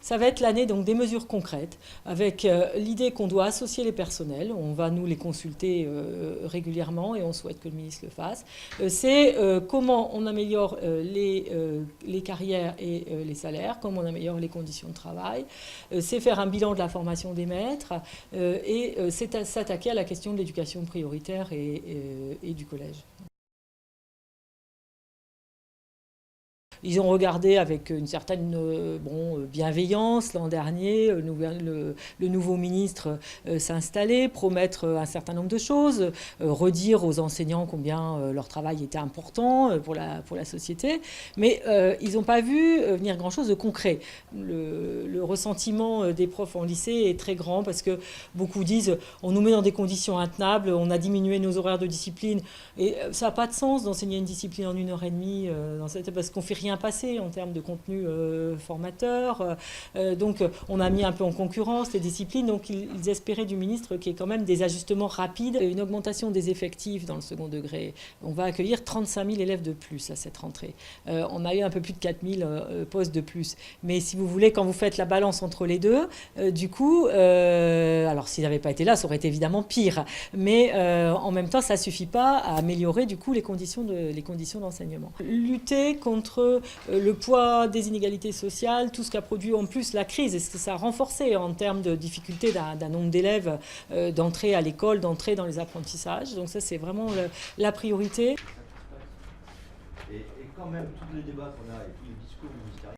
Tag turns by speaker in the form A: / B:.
A: Ça va être l'année donc des mesures concrètes, avec l'idée qu'on doit associer les personnels. On va nous les consulter régulièrement et on souhaite que le ministre le fasse. C'est comment on améliore les carrières et les salaires, comment on améliore les conditions de travail. C'est faire un bilan de la formation des maîtres et c'est s'attaquer à la question de l'éducation prioritaire et du collège. Ils ont regardé avec une certaine bienveillance l'an dernier le nouveau ministre s'installer, promettre un certain nombre de choses, redire aux enseignants combien leur travail était important pour la société. Mais ils n'ont pas vu venir grand-chose de concret. Le ressentiment des profs en lycée est très grand parce que beaucoup disent on nous met dans des conditions intenables, on a diminué nos horaires de discipline. Et ça n'a pas de sens d'enseigner une discipline en 1 h 30 parce qu'on ne fait rien passer en termes de contenu formateur. Donc on a mis un peu en concurrence les disciplines. Donc ils espéraient du ministre qu'il y ait quand même des ajustements rapides. Une augmentation des effectifs dans le second degré. On va accueillir 35 000 élèves de plus à cette rentrée. On a eu un peu plus de 4 000 postes de plus. Mais si vous voulez, quand vous faites la balance entre les deux, du coup, alors s'ils n'avaient pas été là, ça aurait été évidemment pire. Mais en même temps, ça ne suffit pas à améliorer du coup les conditions d'enseignement. Lutter contre le poids des inégalités sociales, tout ce qu'a produit en plus la crise, et ce que ça a renforcé en termes de difficulté d'un nombre d'élèves d'entrer à l'école, d'entrer dans les apprentissages. Donc ça, c'est vraiment la priorité.
B: Et quand même, tous les débats qu'on a et tous les discours ministériels,